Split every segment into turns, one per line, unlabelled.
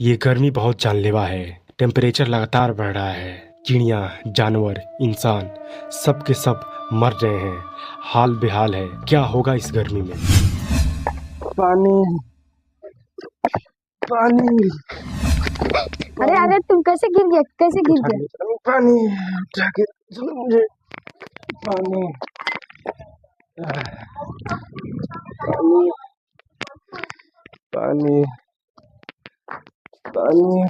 ये गर्मी बहुत जानलेवा है। टेम्परेचर लगातार बढ़ रहा है। चिड़िया, जानवर, इंसान सब के सब मर रहे हैं। हाल बेहाल है। क्या होगा इस गर्मी में?
पानी पानी
अरे अरे तुम कैसे गिर गया? कैसे गिर गया?
पानी उठा के चलो मुझे पानी पानी पानी पानी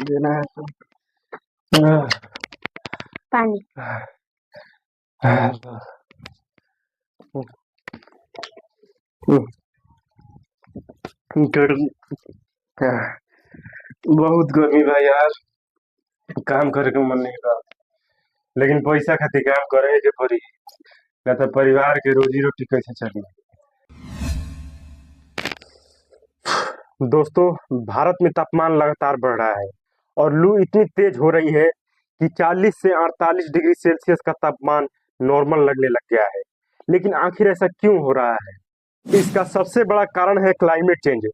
देना है तो
पानी
बहुत गर्मी बा यार। काम करे के मन नहीं बा, लेकिन पैसा खातिर काम करे के पड़ी, ना तो परिवार के रोजी रोटी कैसे चली। दोस्तों, भारत में तापमान लगातार बढ़ रहा है और लू इतनी तेज हो रही है कि 40 से 48 डिग्री सेल्सियस का तापमान नॉर्मल लगने लग गया है। लेकिन आखिर ऐसा क्यों हो रहा है? इसका सबसे बड़ा कारण है क्लाइमेट चेंज।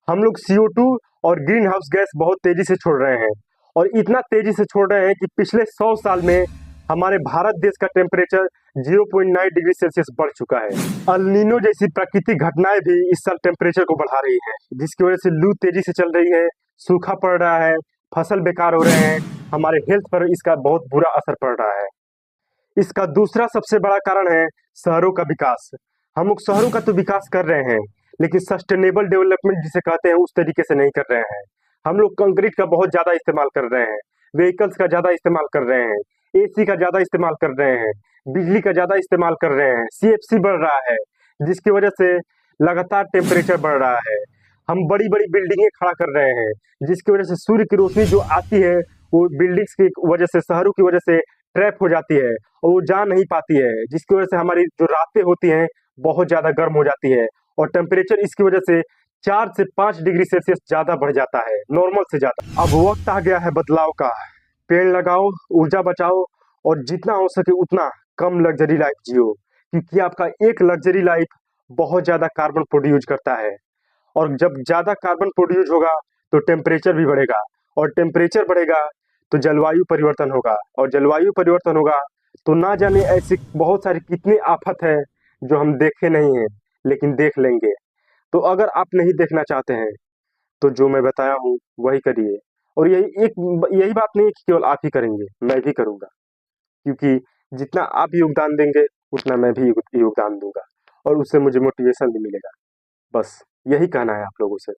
हम लोग CO2 और ग्रीन हाउस गैस बहुत तेजी से छोड़ रहे हैं, और इतना तेजी से छोड़ रहे हैं कि पिछले 100 साल में हमारे भारत देश का टेम्परेचर 0.9 डिग्री सेल्सियस बढ़ चुका है। अल नीनो जैसी प्राकृतिक घटनाएं भी इस साल टेम्परेचर को बढ़ा रही है, जिसकी वजह से लू तेजी से चल रही है, सूखा पड़ रहा है, फसल बेकार हो रहे हैं, हमारे हेल्थ पर इसका बहुत बुरा असर पड़ रहा है। इसका दूसरा सबसे बड़ा कारण है शहरों का विकास। हम लोग शहरों का तो विकास कर रहे हैं, लेकिन सस्टेनेबल डेवलपमेंट जिसे कहते हैं उस तरीके से नहीं कर रहे हैं। हम लोग कंक्रीट का बहुत ज्यादा इस्तेमाल कर रहे हैं, व्हीकल्स का ज्यादा इस्तेमाल कर रहे हैं, AC का ज्यादा इस्तेमाल कर रहे हैं, बिजली का ज्यादा इस्तेमाल कर रहे हैं, CFC बढ़ रहा है, जिसकी वजह से लगातार टेम्परेचर बढ़ रहा है। हम बड़ी बड़ी बिल्डिंगें खड़ा कर रहे हैं, जिसकी वजह से सूर्य की रोशनी जो आती है वो बिल्डिंग्स की वजह से, शहरों की वजह से ट्रैप हो जाती है और वो जा नहीं पाती है, जिसकी वजह से हमारी जो रातें होती हैं बहुत ज्यादा गर्म हो जाती है, और टेम्परेचर इसकी वजह से 4 से 5 डिग्री सेल्सियस ज्यादा बढ़ जाता है, नॉर्मल से ज्यादा। अब वक्त आ गया है बदलाव का। पेड़ लगाओ, ऊर्जा बचाओ, और जितना हो सके उतना कम लग्जरी लाइफ जियो, क्योंकि आपका एक लग्जरी लाइफ बहुत ज्यादा कार्बन प्रोड्यूस करता है, और जब ज्यादा कार्बन प्रोड्यूस होगा तो टेम्परेचर भी बढ़ेगा, और टेम्परेचर बढ़ेगा तो जलवायु परिवर्तन होगा, और जलवायु परिवर्तन होगा तो ना जाने ऐसी बहुत सारी कितनी आफत है जो हम देखे नहीं हैं, लेकिन देख लेंगे। तो अगर आप नहीं देखना चाहते हैं तो जो मैं बताया हूँ वही करिए। और यही बात नहीं है कि केवल आप ही करेंगे, मैं भी करूंगा, क्योंकि जितना आप योगदान देंगे उतना मैं भी योगदान दूंगा, और उससे मुझे मोटिवेशन भी मिलेगा। बस यही कहना है आप लोगों से।